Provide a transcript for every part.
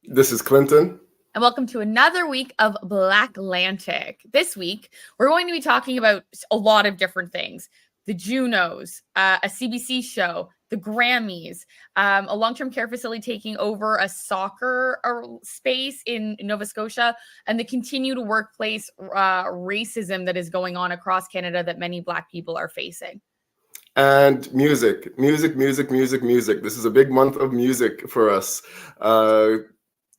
This is Clinton. And welcome to another week of BlackLantic. This week, we're going to be talking about a lot of different things. The Junos, a CBC show, the Grammys, a long-term care facility taking over a soccer space in Nova Scotia, and the continued workplace racism that is going on across Canada that many Black people are facing. And music. This is a big month of music for us.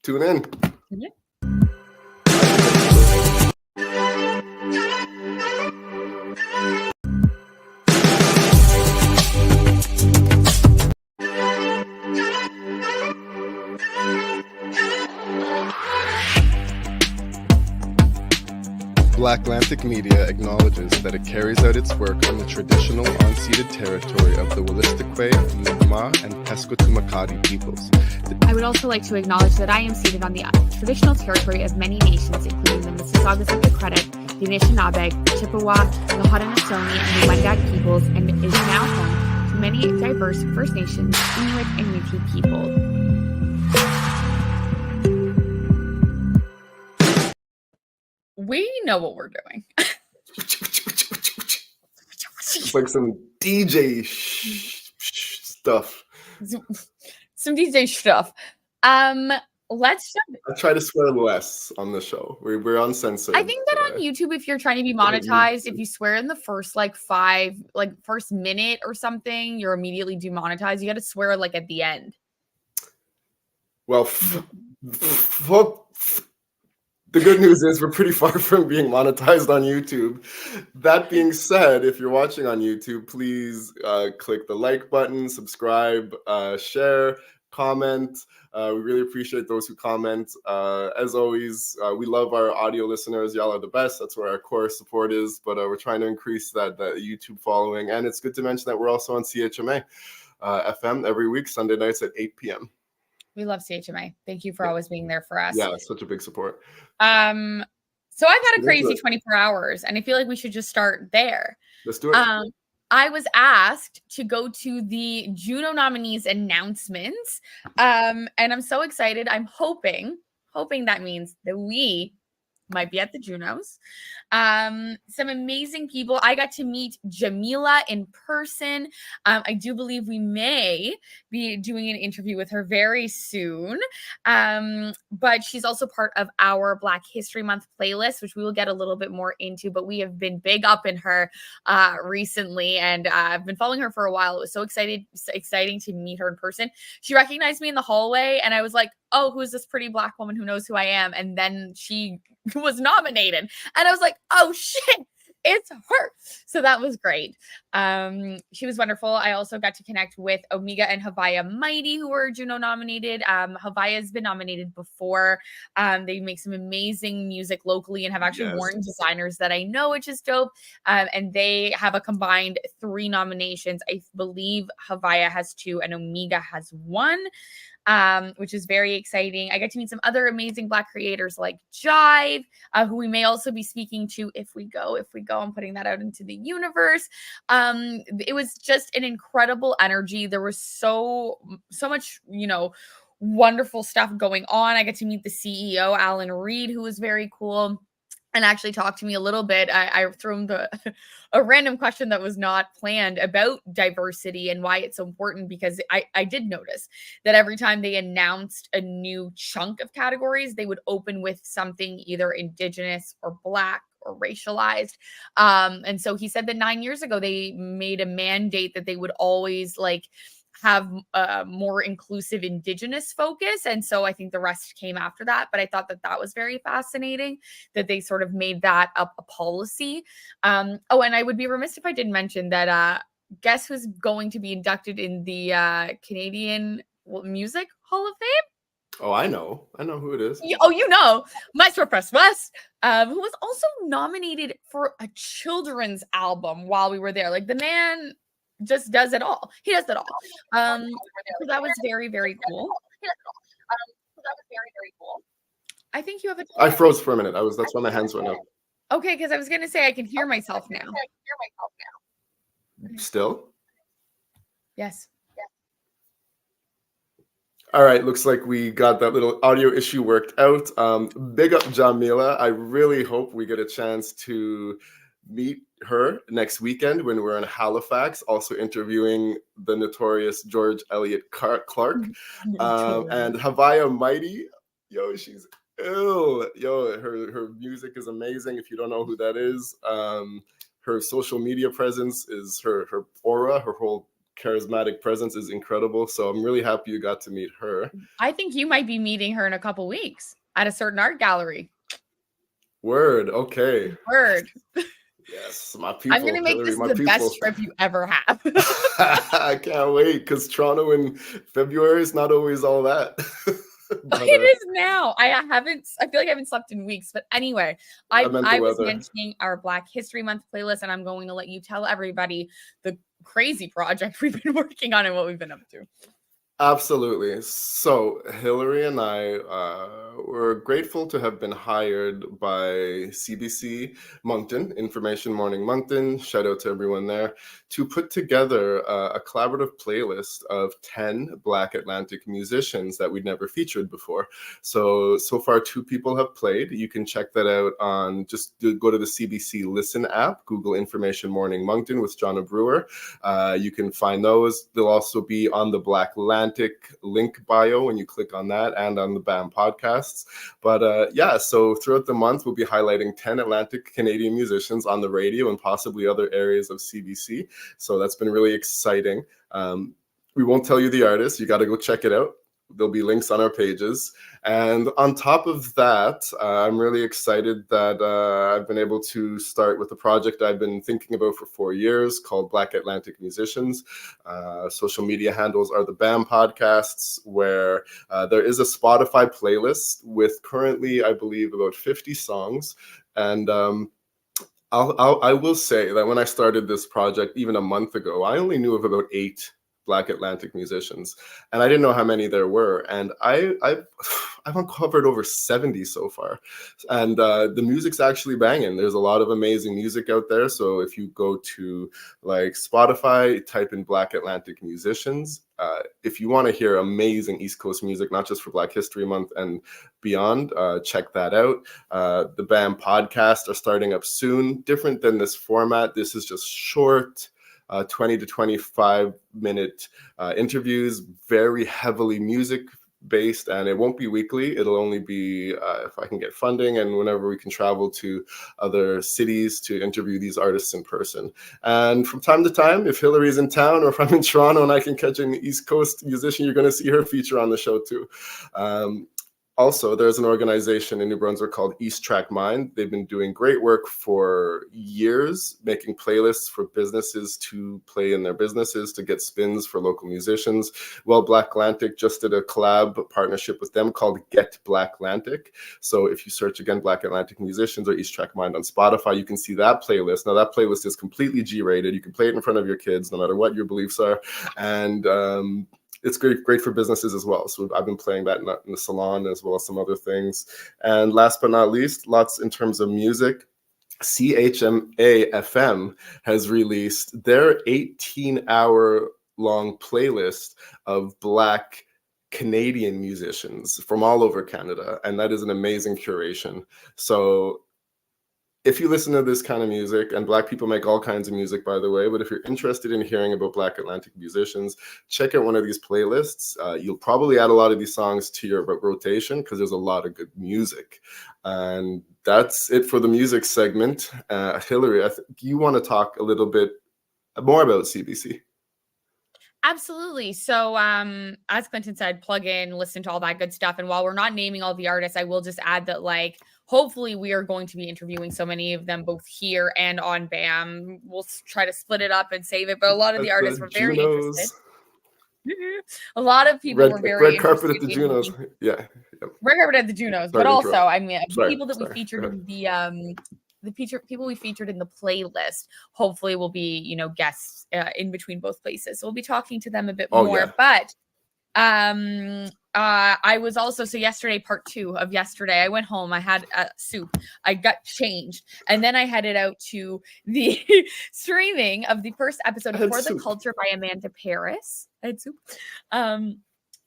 Tune in. Yeah. BlackLantic Media acknowledges that it carries out its work on the traditional unceded territory of the Wolastoqey, Mi'kmaq, and Pescotubacadi peoples. I would also like to acknowledge that I am seated on the traditional territory of many nations, including the Mississaugas of the Credit, the Anishinaabe, Chippewa, the Haudenosaunee, and the Wendat peoples, and is now home to many diverse First Nations, Inuit, and Métis people. We know what we're doing. It's like some DJ stuff. Some DJ stuff. Let's jump. I try to swear less on the show. We're uncensored. I think that on YouTube, if you're trying to be monetized, if you swear in the first first minute or something, you're immediately demonetized. You got to swear at the end. Well, the good news is we're pretty far from being monetized on YouTube. That being said, if you're watching on YouTube, please click the like button, subscribe, share, comment. We really appreciate those who comment. As always, we love our audio listeners. Y'all are the best. That's where our core support is. But we're trying to increase that YouTube following. And it's good to mention that we're also on CHMA FM every week, Sunday nights at 8 p.m. We love CHMA. Thank you for always being there for us. Yeah, such a big support. So I've had a crazy 24 hours, and I feel like we should just start there. Let's do it. I was asked to go to the Juno nominees announcements, and I'm so excited. I'm hoping that means that we might be at the Junos. Some amazing people. I got to meet Jamila in person. I do believe we may be doing an interview with her very soon. But she's also part of our Black History Month playlist, which we will get a little bit more into, but we have been big up in her recently, and I've been following her for a while. It was so exciting to meet her in person. She recognized me in the hallway, and I was like, oh, who's this pretty Black woman who knows who I am? And then she was nominated, and I was like, oh shit, it's her. So that was great. She was wonderful. I also got to connect with Omega and Havaya Mighty, who were Juno nominated. Havaya has been nominated before. They make some amazing music locally and have actually worn designers that I know, which is dope. And they have a combined 3 nominations. I believe Havaya has 2 and Omega has 1. Which is very exciting. I got to meet some other amazing Black creators like Jive, who we may also be speaking to if we go. I'm putting that out into the universe. It was just an incredible energy. There was so much, wonderful stuff going on. I got to meet the CEO, Alan Reed, who was very cool, and actually talk to me a little bit. I threw him a random question that was not planned about diversity and why it's so important, because I did notice that every time they announced a new chunk of categories, they would open with something either Indigenous or Black or racialized. And so he said that 9 years ago, they made a mandate that they would always have a more inclusive Indigenous focus. And so I think the rest came after that. But I thought that was very fascinating that they sort of made that up a policy. And I would be remiss if I didn't mention that guess who's going to be inducted in the Canadian Music Hall of Fame? Oh, I know who it is. Maestro Press West, who was also nominated for a children's album while we were there. The man just does it all. He does it all. So that was very, very cool. I think you have a. I froze for a minute. That's why my hands went up. Okay, because I was gonna say I can hear myself now. Still? Yes. All right, looks like we got that little audio issue worked out. Big up Jamila. I really hope we get a chance to meet her next weekend when we're in Halifax, also interviewing the notorious George Elliott Clark. And Havaya Mighty, yo, she's ill. Yo, her music is amazing. If you don't know who that is, her social media presence is her aura, her whole charismatic presence is incredible. So I'm really happy you got to meet her. I think you might be meeting her in a couple weeks at a certain art gallery. Word. Okay. Word. Yes, my people. I'm going to make Hillary, this the best trip you ever have. I can't wait because Toronto in February is not always all that. But, it is now. I feel like I haven't slept in weeks. But anyway, I was mentioning our Black History Month playlist, and I'm going to let you tell everybody the crazy project we've been working on and what we've been up to. Absolutely. So Hillary and I were grateful to have been hired by CBC Moncton, Information Morning Moncton, shout out to everyone there, to put together a collaborative playlist of 10 BlackLantic musicians that we'd never featured before. So far 2 people have played. You can check that out on, just go to the CBC Listen app, Google Information Morning Moncton with John Brewer. You can find those. They'll also be on the BlackLantic link bio when you click on that, and on the BAM podcasts. But yeah, so throughout the month, we'll be highlighting 10 Atlantic Canadian musicians on the radio and possibly other areas of CBC. So that's been really exciting. We won't tell you the artist. You got to go check it out. There'll be links on our pages. And on top of that, I'm really excited that I've been able to start with a project I've been thinking about for 4 years called BlackLantic Musicians. Social media handles are the BAM podcasts, where there is a Spotify playlist with currently, I believe, about 50 songs. And I will say that when I started this project even a month ago, I only knew of about 8 BlackLantic musicians, and I didn't know how many there were. And I've uncovered over 70 so far, and the music's actually banging. There's a lot of amazing music out there. So if you go to like Spotify, type in BlackLantic musicians. If you want to hear amazing East Coast music, not just for Black History Month and beyond, check that out. The BAM podcasts are starting up soon. Different than this format. This is just short, 20 to 25 minute interviews, very heavily music based, and it won't be weekly. It'll only be if I can get funding and whenever we can travel to other cities to interview these artists in person. And from time to time, if Hillary's in town or if I'm in Toronto and I can catch an East Coast musician, you're going to see her feature on the show too. Also, there's an organization in New Brunswick called East Track Mind. They've been doing great work for years, making playlists for businesses to play in their businesses to get spins for local musicians. Well, BlackLantic just did a collab partnership with them called Get BlackLantic. So if you search again BlackLantic musicians or East Track Mind on Spotify, you can see that playlist. Now that playlist is completely G-rated. You can play it in front of your kids, no matter what your beliefs are. And it's great for businesses as well. So I've been playing that in the salon as well as some other things. And last but not least, lots in terms of music. CHMA-FM has released their 18-hour long playlist of Black Canadian musicians from all over Canada. And that is an amazing curation. So if you listen to this kind of music, and Black people make all kinds of music, by the way, but if you're interested in hearing about BlackLantic musicians, check out one of these playlists. You'll probably add a lot of these songs to your rotation because there's a lot of good music. And that's it for the music segment. Hillary, I think you want to talk a little bit more about CBC. Absolutely. So as Clinton said, plug in, listen to all that good stuff. And while we're not naming all the artists, I will just add that, like, hopefully we are going to be interviewing so many of them both here and on BAM. We'll try to split it up and save it. But a lot of the artists were very interested. A lot of people were very red carpet at the Junos. Yeah. Yep. Red carpet at the Junos. But also, I mean, people that we featured in the people we featured in the playlist hopefully will be, you know, guests in between both places. So we'll be talking to them a bit more. Yeah. But I was also, so yesterday, part 2 of yesterday, I went home, I had soup, I got changed, and then I headed out to the streaming of the first episode of For the Culture by Amanda Paris. I had soup.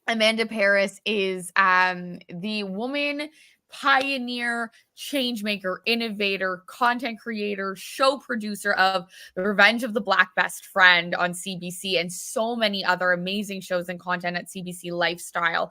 Amanda Paris is the woman pioneer, change maker, innovator, content creator, show producer of The Revenge of the Black Best Friend on CBC and so many other amazing shows and content at CBC Lifestyle.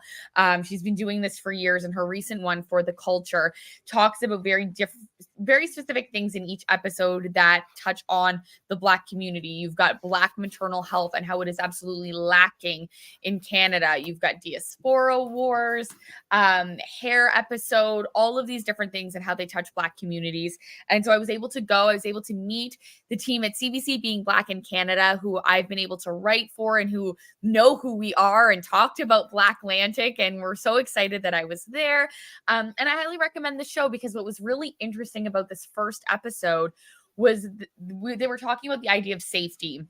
She's been doing this for years, and her recent one, For the Culture, talks about very specific things in each episode that touch on the Black community. You've got Black maternal health and how it is absolutely lacking in Canada. You've got diaspora wars, hair episode, all of these different things and how they touch Black communities. And so I was able to meet the team at CBC Being Black in Canada, who I've been able to write for and who know who we are and talked about BlackLantic. And we're so excited that I was there. And I highly recommend the show because what was really interesting about this first episode was they were talking about the idea of safety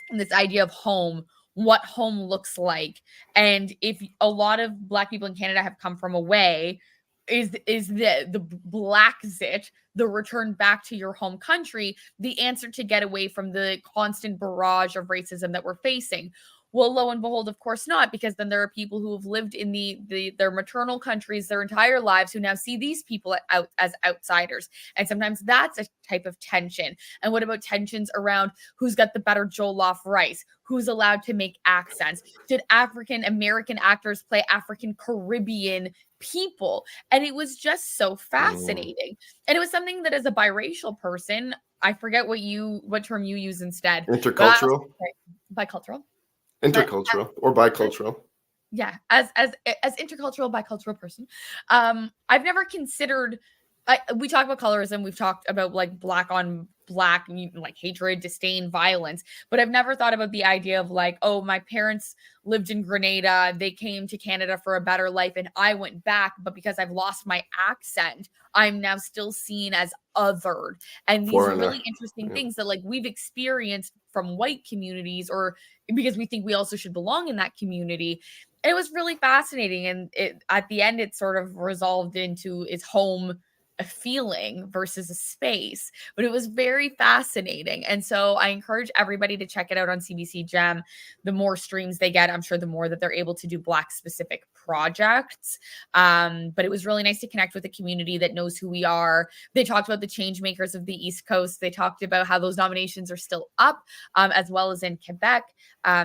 and this idea of home, what home looks like. And if a lot of Black people in Canada have come from away, is the Blackzit, the return back to your home country, the answer to get away from the constant barrage of racism that we're facing? Well, lo and behold, of course not, because then there are people who have lived in their maternal countries their entire lives who now see these people as outsiders. And sometimes that's a type of tension. And what about tensions around who's got the better jollof rice? Who's allowed to make accents? Did African American actors play African Caribbean people? And it was just so fascinating. And it was something that as a biracial person, I forget what term you use instead. Intercultural? Bicultural. Intercultural or bicultural. Yeah, as intercultural, bicultural person, I've never considered. We talk about colorism. We've talked about like Black on Black, like hatred, disdain, violence. But I've never thought about the idea of like, oh, my parents lived in Grenada. They came to Canada for a better life, and I went back. But because I've lost my accent, I'm now still seen as othered. And these are really interesting things that like we've experienced from white communities, or because we think we also should belong in that community. And it was really fascinating. And at the end, it sort of resolved into its home a feeling versus a space, but it was very fascinating. And so I encourage everybody to check it out on CBC Gem. The more streams they get, I'm sure the more that they're able to do Black specific projects. But it was really nice to connect with a community that knows who we are. They talked about the change makers of the East Coast. They talked about how those nominations are still up, as well as in Quebec.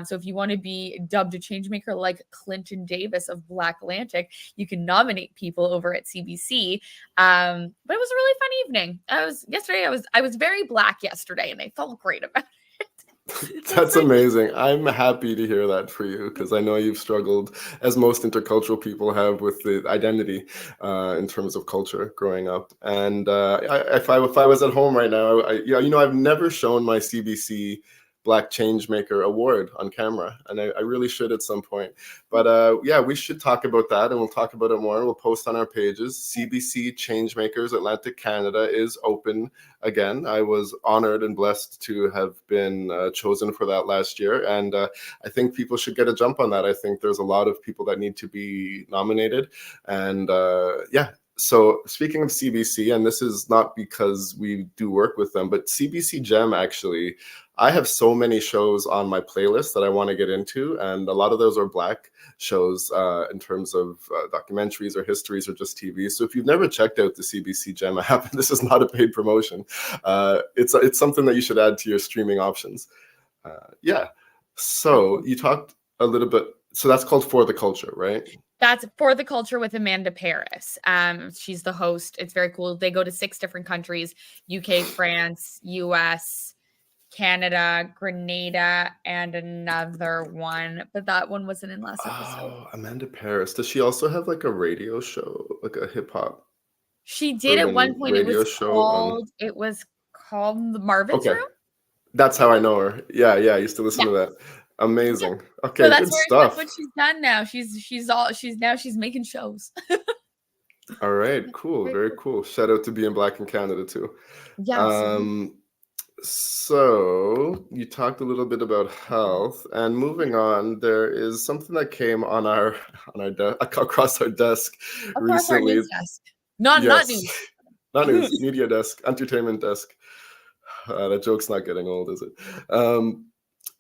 So if you want to be dubbed a change maker like Clinton Davis of BlackLantic, you can nominate people over at CBC. But it was a really fun evening. I was very Black yesterday, and I felt great about it. That's amazing. I'm happy to hear that for you, because I know you've struggled, as most intercultural people have, with the identity in terms of culture growing up. And if I was at home right now, I've never shown my CBC Black Changemaker Award on camera, and I really should at some point. But yeah, we should talk about that, and we'll talk about it more. We'll post on our pages. CBC Changemakers Atlantic Canada is open again. I was honored and blessed to have been chosen for that last year, and I think people should get a jump on that. I think there's a lot of people that need to be nominated, and yeah. So speaking of CBC, and this is not because we do work with them, but CBC Gem, actually, I have so many shows on my playlist that I want to get into, and a lot of those are Black shows in terms of documentaries or histories or just TV. So if you've never checked out the CBC Gem app, this is not a paid promotion. It's something that you should add to your streaming options. Yeah. So you talked a little bit. So that's called For the Culture, right? That's For the Culture with Amanda Paris. She's the host. It's very cool. They go to 6 different countries: UK, France, US, Canada, Grenada, and another one. But that one wasn't in last episode. Oh, Amanda Paris. Does she also have like a radio show, like a hip hop? She did at one point. It was called The Marvin's Room. That's how I know her. Yeah, I used to listen to that. Amazing. Yeah. Okay, so that's good stuff. That's what she's done now. She's making shows. All right, cool. Very cool. Shout out to Being Black in Canada too. Yeah. So you talked a little bit about health, and moving on, there is something that came on our across our desk recently. Our news desk. Not news. Not news. Media desk, entertainment desk. That joke's not getting old, is it?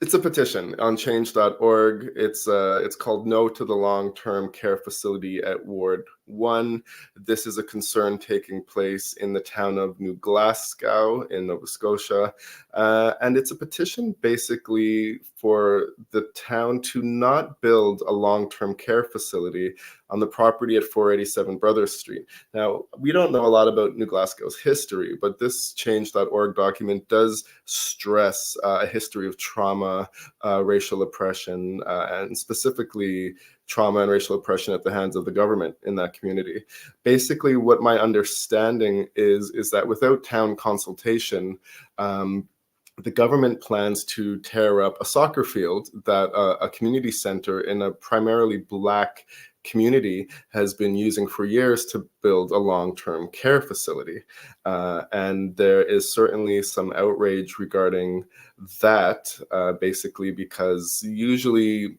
It's a petition on change.org. It's called No to the Long-Term Care Facility at Ward 1. This is a concern taking place in the town of New Glasgow in Nova Scotia. And it's a petition basically for the town to not build a long-term care facility on the property at 487 Brothers Street. Now, we don't know a lot about New Glasgow's history, but this change.org document does stress a history of trauma, racial oppression, and specifically trauma and racial oppression at the hands of the government in that community. Basically, what my understanding is that without town consultation, the government plans to tear up a soccer field that a community center in a primarily Black community has been using for years to build a long-term care facility. And there is certainly some outrage regarding that, basically because usually,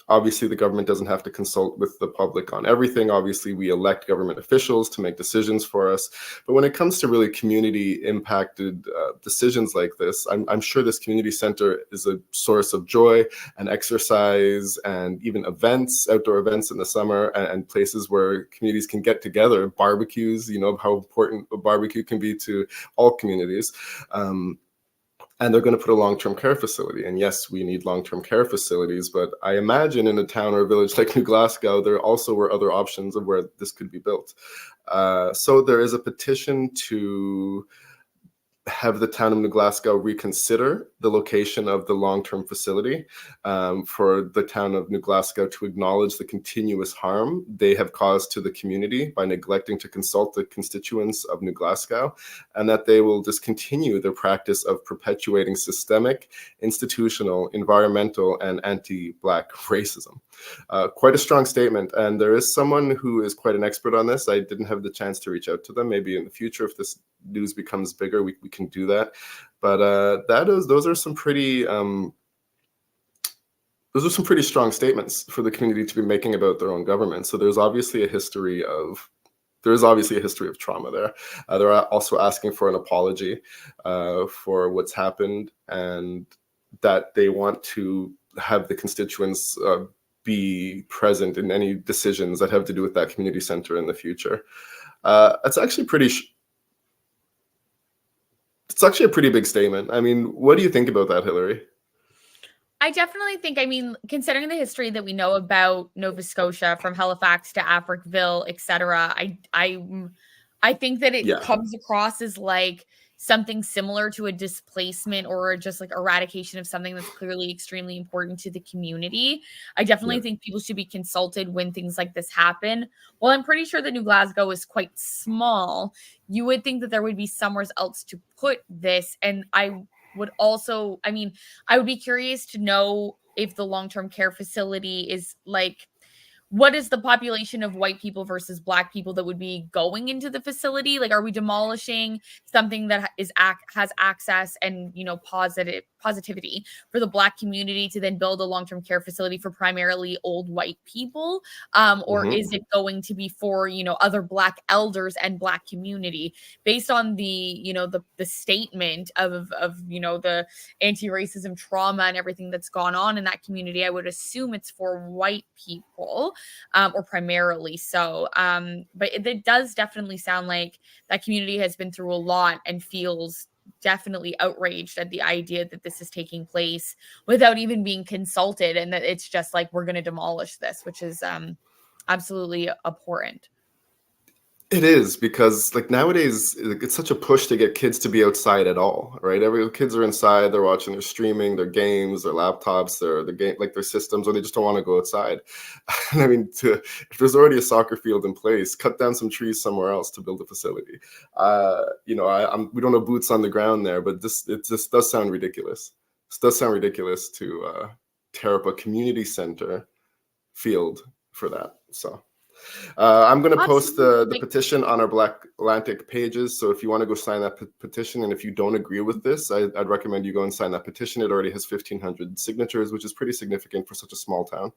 obviously, the government doesn't have to consult with the public on everything. Obviously, we elect government officials to make decisions for us. But when it comes to really community impacted decisions like this, I'm sure this community center is a source of joy and exercise and even events, outdoor events in the summer, and places where communities can get together, barbecues, you know, how important a barbecue can be to all communities. And they're going to put a long-term care facility. And yes, we need long-term care facilities, but I imagine in a town or a village like New Glasgow, there also were other options of where this could be built. So there is a petition to have the town of New Glasgow reconsider the location of the long-term facility, for the town of New Glasgow to acknowledge the continuous harm they have caused to the community by neglecting to consult the constituents of New Glasgow, and that they will discontinue their practice of perpetuating systemic, institutional, environmental, and anti-Black racism. Quite a strong statement, and there is someone who is quite an expert on this. I didn't have the chance to reach out to them. Maybe in the future, if this news becomes bigger, we can do that. But those are some pretty strong statements for the community to be making about their own government. So there's obviously a history of trauma there. They're also asking for an apology for what's happened, and that they want to have the constituents be present in any decisions that have to do with that community center in the future. It's actually a pretty big statement. I mean, what do you think about that, Hillary? I definitely think, I mean, considering the history that we know about Nova Scotia from Halifax to Africville, etc., I think that it Yeah. comes across as like something similar to a displacement or just like eradication of something that's clearly extremely important to the community. I definitely Yeah. think people should be consulted when things like this happen. Well, I'm pretty sure that New Glasgow is quite small. You would think that there would be somewhere else to put this. And I would also, I mean, I would be curious to know if the long-term care facility is like, what is the population of white people versus Black people that would be going into the facility? Like, are we demolishing something that has access and, you know, positivity for the Black community to then build a long-term care facility for primarily old white people? Or Mm-hmm. is it going to be for, you know, other Black elders and Black community? Based on the, you know, the statement of you know, the anti-racism trauma and everything that's gone on in that community, I would assume it's for white people. Or primarily so. But it does definitely sound like that community has been through a lot and feels definitely outraged at the idea that this is taking place without even being consulted, and that it's just like, we're going to demolish this, which is absolutely abhorrent. It is, because like nowadays it's such a push to get kids to be outside at all, right? Every kids are inside, they're watching their streaming, their games, their laptops, their game, like their systems, or they just don't want to go outside. I mean, if there's already a soccer field in place, cut down some trees somewhere else to build a facility. You know, we don't have boots on the ground there, but this does sound ridiculous. This does sound ridiculous to tear up a community center field for that. So. I'm going to post the petition on our BlackLantic pages. So if you want to go sign that petition, and if you don't agree with this, I'd recommend you go and sign that petition. It already has 1,500 signatures, which is pretty significant for such a small town.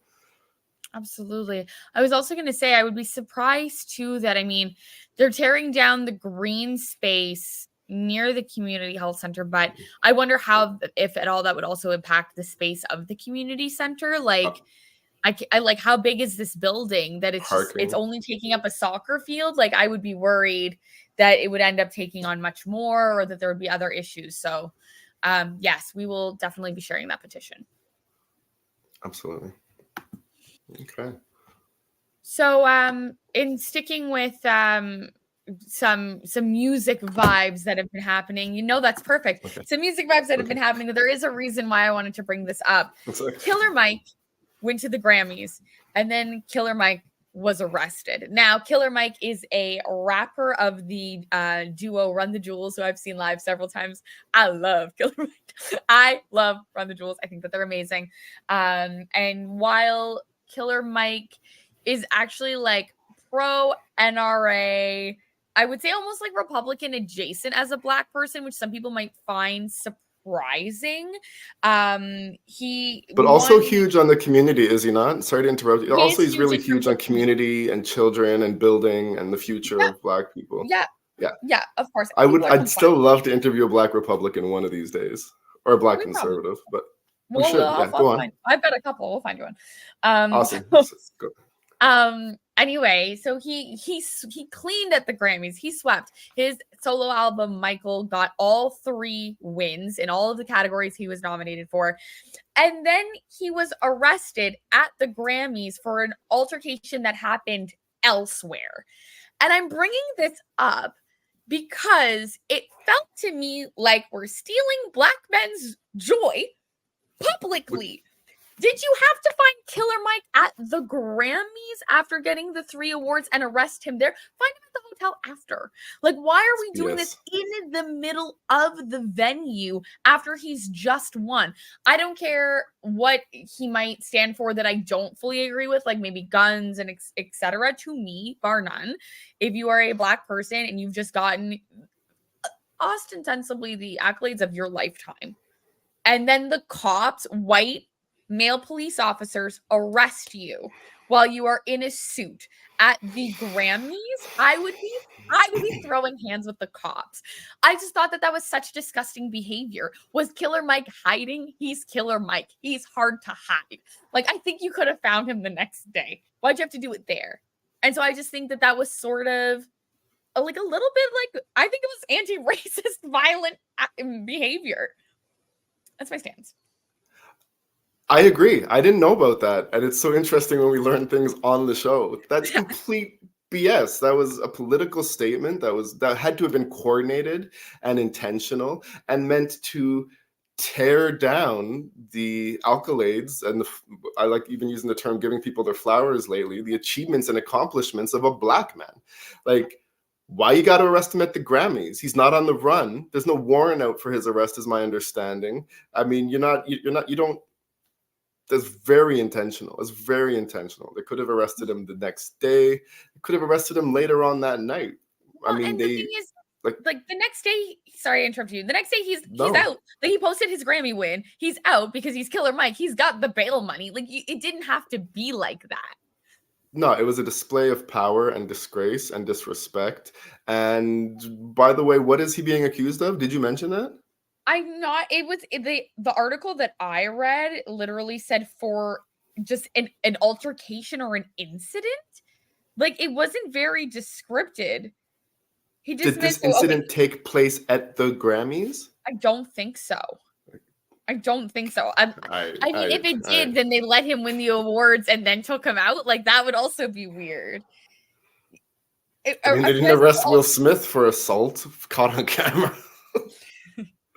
Absolutely. I was also going to say, I would be surprised too that, I mean, they're tearing down the green space near the community health center, but I wonder how, if at all, that would also impact the space of the community center. Like, I like, how big is this building that it's only taking up a soccer field? Like, I would be worried that it would end up taking on much more, or that there would be other issues. So, yes, we will definitely be sharing that petition. Absolutely. Okay. So, in sticking with some music vibes that have been happening, that's perfect. Okay. Some music vibes that have been happening. There is a reason why I wanted to bring this up. Killer Mike went to the Grammys, and then Killer Mike was arrested. Now, Killer Mike is a rapper of the duo Run the Jewels, who I've seen live several times. I love Killer Mike. I love Run the Jewels. I think that they're amazing. And while Killer Mike is actually like pro NRA, I would say almost like Republican adjacent as a Black person, which some people might find surprising. But also huge on the community, is he not? Sorry to interrupt you. Also, he's really huge on community and children and building and the future of Black people. Yeah, of course. I'd still love to interview a Black Republican one of these days, or a Black conservative, but we should. Go on. I've got a couple. We'll find you one. Awesome. Anyway, so he cleaned at the Grammys. He swept. His solo album, Michael, got all 3 wins in all of the categories he was nominated for. And then he was arrested at the Grammys for an altercation that happened elsewhere. And I'm bringing this up because it felt to me like we're stealing Black men's joy publicly. Did you have to find Killer Mike at the Grammys after getting the 3 awards and arrest him there? Find him at the hotel after. Like, why are we doing this in the middle of the venue after he's just won? I don't care what he might stand for that I don't fully agree with, like maybe guns and etc. To me, bar none. If you are a Black person and you've just gotten ostensibly the accolades of your lifetime, and then the cops, white male police officers, arrest you while you are in a suit at the Grammys, I would be throwing hands with the cops. I just thought that was such disgusting behavior. Was Killer Mike hiding? He's Killer Mike. He's hard to hide. Like, I think you could have found him the next day. Why'd you have to do it there? And so I just think that was sort of like a little bit like, I think it was anti-racist, violent behavior. That's my stance. I agree. I didn't know about that. And it's so interesting when we learn things on the show. That's complete BS. That was a political statement that had to have been coordinated and intentional and meant to tear down the accolades and I like even using the term giving people their flowers lately, the achievements and accomplishments of a Black man. Like, why you got to arrest him at the Grammys? He's not on the run. There's no warrant out for his arrest, is my understanding. I mean, you don't. That's very intentional. It's very intentional. They could have arrested him the next day. They could have arrested him later on that night. Well, I mean, the thing is, like the next day. Sorry, I interrupted you. The next day, he's out. Like, he posted his Grammy win. He's out because he's Killer Mike. He's got the bail money. Like, it didn't have to be like that. No, it was a display of power and disgrace and disrespect. And by the way, what is he being accused of? Did you mention that? It was the article that I read literally said for just an altercation or an incident. Like, it wasn't very descripted. Did this incident take place at the Grammys? I don't think so. I mean, if it did, then they let him win the awards and then took him out. Like, that would also be weird. They didn't arrest Will Smith for assault caught on camera.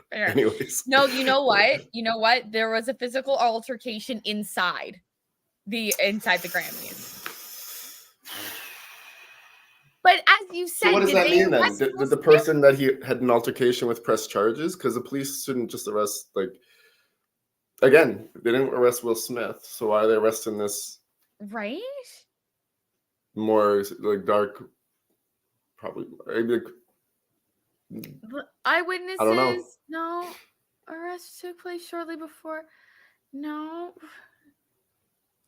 Fair. Anyways. No, you know what? There was a physical altercation inside the Grammys. But as you said, so what does that mean then? Did the person that he had an altercation with press charges? Because the police shouldn't just arrest, like, again, they didn't arrest Will Smith, so why are they arresting this? Right? More like dark, probably. Eyewitnesses. I don't know. No, arrest took place shortly before. No.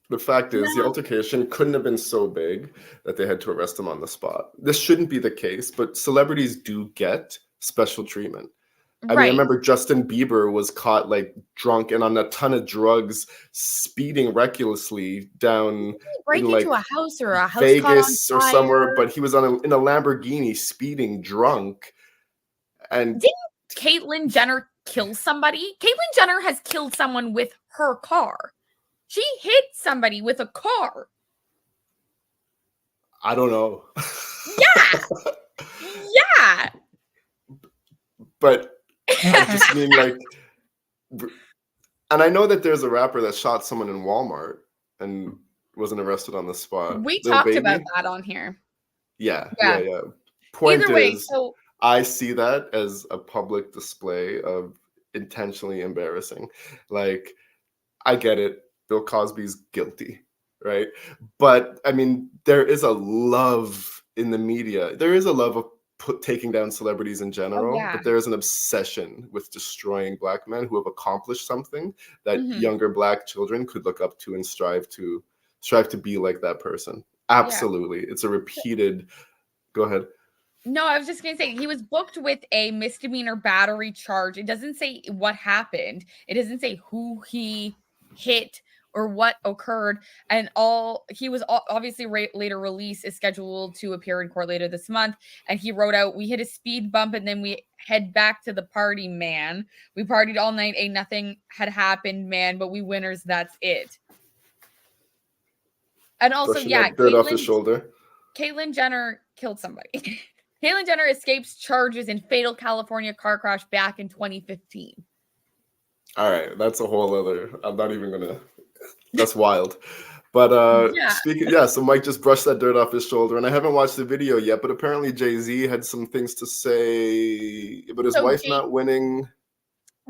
The fact is, the altercation couldn't have been so big that they had to arrest him on the spot. This shouldn't be the case, but celebrities do get special treatment. I mean, I Right. remember Justin Bieber was caught like drunk and on a ton of drugs, speeding recklessly down Break in into like a house or a house caught on Vegas or somewhere, fire. but he was in a Lamborghini speeding drunk. And Didn't Caitlyn Jenner kill somebody? Caitlyn Jenner has killed someone with her car. She hit somebody with a car. I don't know. Yeah. Yeah. But I just mean like, and I know that there's a rapper that shot someone in Walmart and wasn't arrested on the spot. We Lil talked about Baby. that on here. Yeah. Yeah. Point Either way, is, so I see that as a public display of intentionally embarrassing. Like, I get it. Bill Cosby's guilty, right? But I mean, there is a love in the media. There is a love of taking down celebrities in general, yeah. but there is an obsession with destroying Black men who have accomplished something that Mhm. younger Black children could look up to and strive to be like that person. Absolutely. It's a repeated. Go ahead. No, I was just gonna say he was booked with a misdemeanor battery charge. It doesn't say what happened. It doesn't say who he hit or what occurred. And he was obviously later released, is scheduled to appear in court later this month. And he wrote out, "We hit a speed bump and then we head back to the party, man. We partied all night, ain't nothing had happened, man. But we winners, that's it." And also, Brushing yeah, that dirt off his shoulder. Caitlyn Jenner killed somebody. Caitlyn Jenner escapes charges in fatal California car crash back in 2015. All right, that's a whole other. I'm not even gonna. That's wild. But so Mike just brushed that dirt off his shoulder, and I haven't watched the video yet. But apparently, Jay-Z had some things to say about his wife not winning.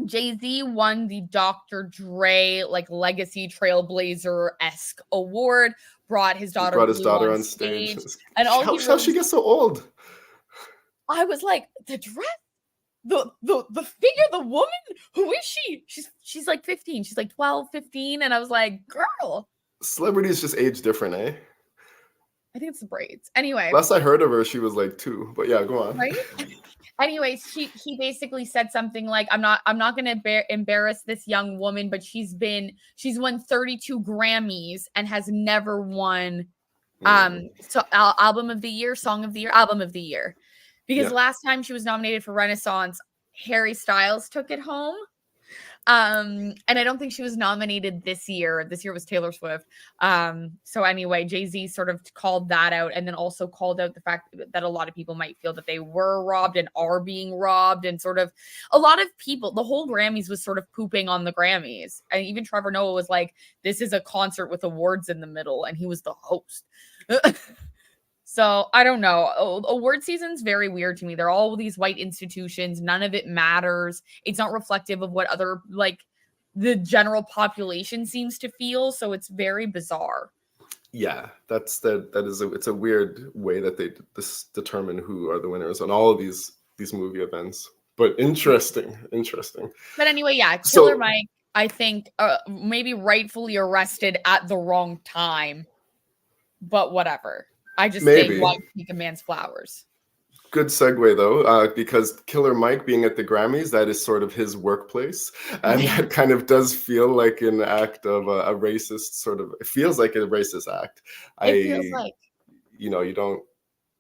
Jay-Z won the Dr. Dre like legacy trailblazer-esque award. Brought his daughter on stage. And how'd she get so old? I was like, the dress, the figure, the woman, who is she? She's like 15. She's like 12, 15. And I was like, girl. Celebrities just age different, eh? I think it's the braids. Anyway. Last I heard of her, she was like 2. But yeah, go on. Right? Anyways, he basically said something like, I'm not gonna embarrass this young woman, but she's won 32 Grammys and has never won album of the year, song of the year, album of the year. Because last time she was nominated for Renaissance, Harry Styles took it home. And I don't think she was nominated this year. This year was Taylor Swift. So anyway, Jay-Z sort of called that out, and then also called out the fact that a lot of people might feel that they were robbed and are being robbed, and sort of a lot of people, the whole Grammys was sort of pooping on the Grammys. And even Trevor Noah was like, this is a concert with awards in the middle, and he was the host. So I don't know. Award season's very weird to me. They're all these white institutions. None of it matters. It's not reflective of what other, like, the general population seems to feel. So it's very bizarre. Yeah, it's a weird way that they determine who are the winners on all of these movie events. But interesting. But anyway, yeah, Killer Mike, I think, maybe rightfully arrested at the wrong time. But whatever. I just think, why take a man's flowers? Good segue though, because Killer Mike being at the Grammys, that is sort of his workplace, and that kind of does feel like an act of a racist sort of. It feels like a racist act. It feels like, you don't.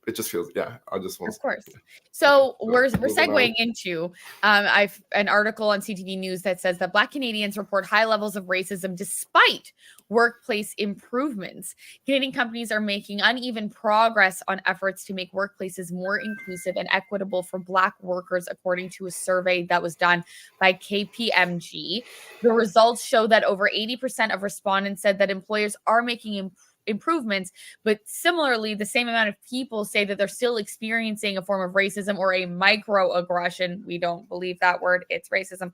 It just feels, I just want. Of course. So we're segueing into I've an article on CTV News that says that Black Canadians report high levels of racism despite workplace improvements. Canadian companies are making uneven progress on efforts to make workplaces more inclusive and equitable for Black workers, according to a survey that was done by KPMG. The results show that over 80% of respondents said that employers are making improvements, but similarly, the same amount of people say that they're still experiencing a form of racism or a microaggression. We don't believe that word. It's racism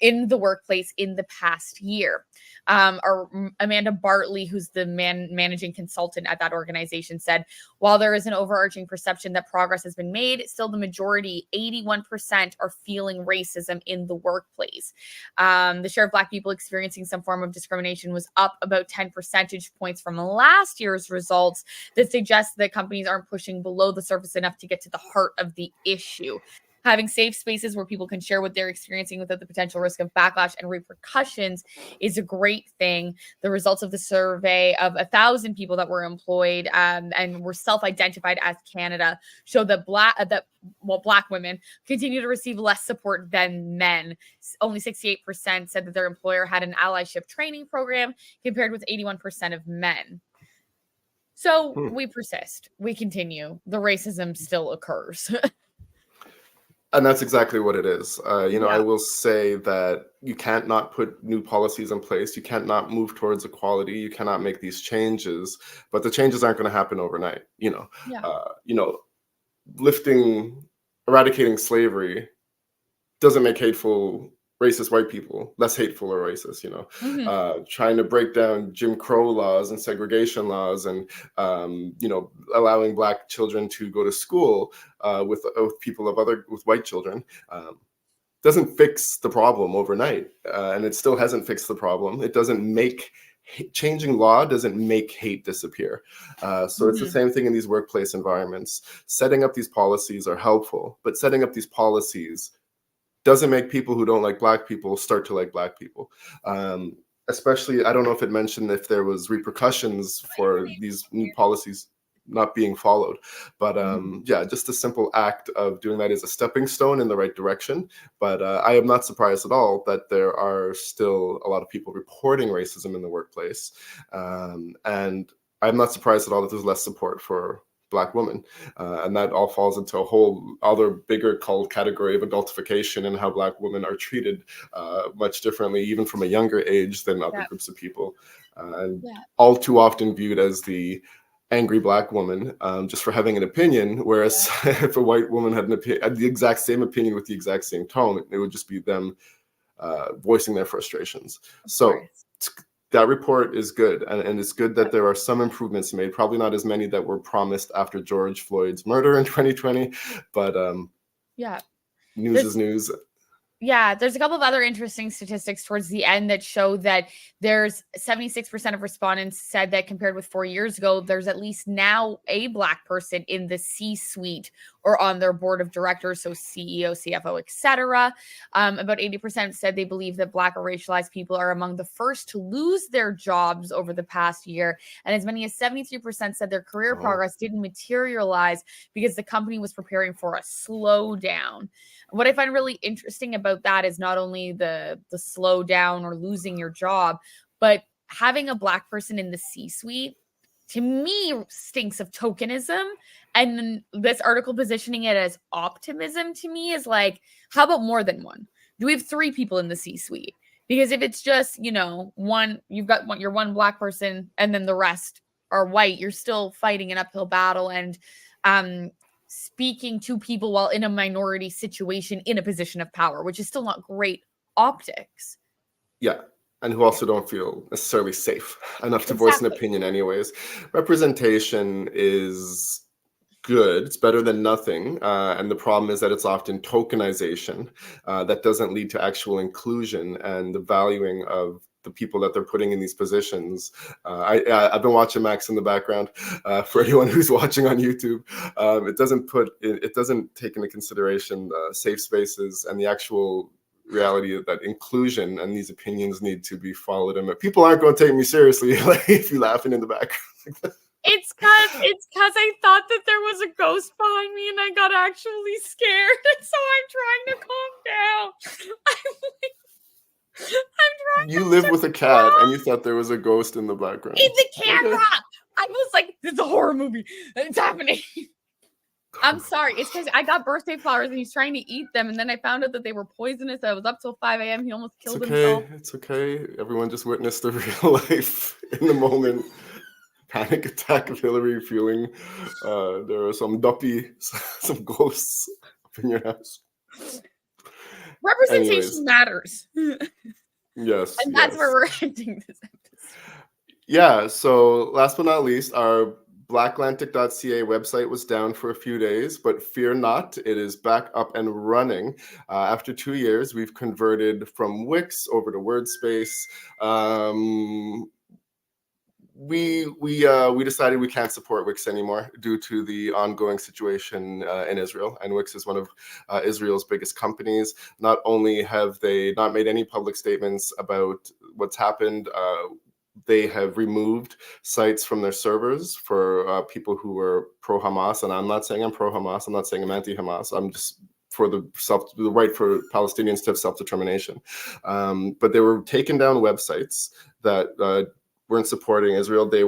in the workplace in the past year. Or Amanda Bartley, who's the managing consultant at that organization, said, while there is an overarching perception that progress has been made, still the majority, 81%, are feeling racism in the workplace. The share of Black people experiencing some form of discrimination was up about 10 percentage points from last year's results, that suggests that companies aren't pushing below the surface enough to get to the heart of the issue. Having safe spaces where people can share what they're experiencing without the potential risk of backlash and repercussions is a great thing. The results of the survey of 1,000 people that were employed and were self-identified as Canada show that Black women continue to receive less support than men. Only 68% said that their employer had an allyship training program, compared with 81% of men. So we persist. We continue. The racism still occurs. And that's exactly what it is. You know, I Yeah. will say that you can't not put new policies in place. You can't not move towards equality. You cannot make these changes, but the changes aren't going to happen overnight. Yeah. Eradicating slavery doesn't make racist white people less hateful or racist. Trying to break down Jim Crow laws and segregation laws, and allowing Black children to go to school with white children doesn't fix the problem overnight, and it still hasn't fixed the problem. It doesn't make changing law doesn't make hate disappear. So it's the same thing in these workplace environments. Setting up these policies are helpful, but setting up these policies doesn't make people who don't like Black people start to like Black people. Especially, I don't know if it mentioned if there was repercussions for these new policies not being followed. But yeah, just a simple act of doing that is a stepping stone in the right direction. But I am not surprised at all that there are still a lot of people reporting racism in the workplace. And I'm not surprised at all that there's less support for Black women. And that all falls into a whole other bigger category of adultification and how Black women are treated much differently, even from a younger age than other groups of people. And all too often viewed as the angry Black woman just for having an opinion, whereas if a white woman had the exact same opinion with the exact same tone, it would just be them voicing their frustrations. So that report is good, and it's good that there are some improvements made, probably not as many that were promised after George Floyd's murder in 2020, but news is news. Yeah, there's a couple of other interesting statistics towards the end that show that there's 76% of respondents said that compared with 4 years ago, there's at least now a Black person in the C-suite or on their board of directors, so CEO, CFO, etc. About 80% said they believe that Black or racialized people are among the first to lose their jobs over the past year. And as many as 73% said their career progress didn't materialize because the company was preparing for a slowdown. What I find really interesting about that is not only the slowdown or losing your job, but having a Black person in the C-suite, to me, stinks of tokenism. And this article positioning it as optimism to me is like, how about more than one? Do we have 3 people in the C-suite? Because if it's just, one, you've got your one Black person and then the rest are white, you're still fighting an uphill battle and speaking to people while in a minority situation in a position of power, which is still not great optics. Yeah. And who also don't feel necessarily safe enough to voice an opinion anyways. Representation is good. It's better than nothing. And the problem is that it's often tokenization that doesn't lead to actual inclusion and the valuing of the people that they're putting in these positions. I've been watching Max in the background. For anyone who's watching on YouTube, it doesn't take into consideration safe spaces and the actual reality that inclusion and these opinions need to be followed. And people aren't going to take me seriously like, if you're laughing in the background. It's because I thought that there was a ghost behind me and I got actually scared. And so I'm trying to calm down. I'm trying. You live with a cat and you thought there was a ghost in the background. In the camera. Okay. I was like, this is a horror movie. It's happening. I'm sorry. It's because I got birthday flowers and he's trying to eat them. And then I found out that they were poisonous. I was up till 5 a.m. He almost killed himself. It's okay. Everyone just witnessed the real life in the moment. Panic attack of Hillary feeling there are some ghosts up in your house. Representation matters. Yes. And that's where we're ending this episode. Yeah. So last but not least, our BlackLantic.ca website was down for a few days, but fear not, it is back up and running. After 2 years, we've converted from Wix over to WordSpace. we decided we can't support Wix anymore due to the ongoing situation in Israel. And Wix is one of Israel's biggest companies. Not only have they not made any public statements about what's happened, they have removed sites from their servers for people who were pro-Hamas. And I'm not saying I'm pro-Hamas. I'm not saying I'm anti-Hamas. I'm just for the right for Palestinians to have self-determination. But they were taken down websites that weren't supporting Israel. They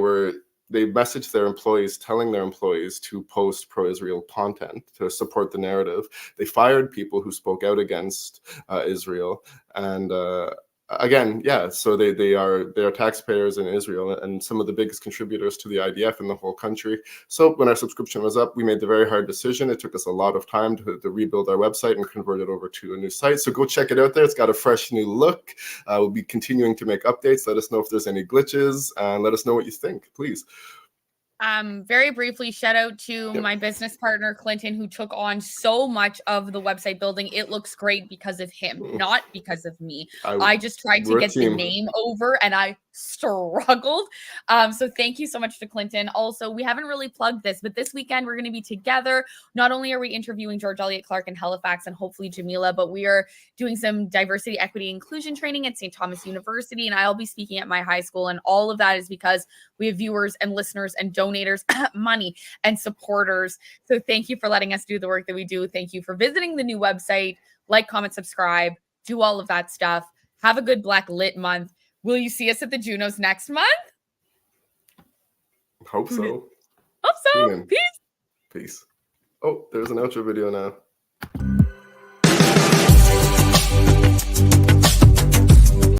messaged their employees, telling their employees to post pro-Israel content to support the narrative. They fired people who spoke out against Israel, and again, yeah. So they are taxpayers in Israel and some of the biggest contributors to the IDF in the whole country. So when our subscription was up, we made the very hard decision. It took us a lot of time to rebuild our website and convert it over to a new site. So go check it out there. It's got a fresh new look. We'll be continuing to make updates. Let us know if there's any glitches and let us know what you think, please. Very briefly, shout out to my business partner, Clinton, who took on so much of the website building. It looks great because of him, not because of me. I just tried to get the name over and I struggled. So thank you so much to Clinton. Also, we haven't really plugged this, but this weekend we're going to be together. Not only are we interviewing George Elliott Clark in Halifax and hopefully Jamila, but we are doing some diversity, equity, inclusion training at St. Thomas University. And I'll be speaking at my high school. And all of that is because we have viewers and listeners and donators, money and supporters. So thank you for letting us do the work that we do. Thank you for visiting the new website. Like, comment, subscribe, do all of that stuff. Have a good Black Lit month. Will you see us at the Junos next month? Hope so. Hope so. Peace. Peace. Oh, there's an outro video now.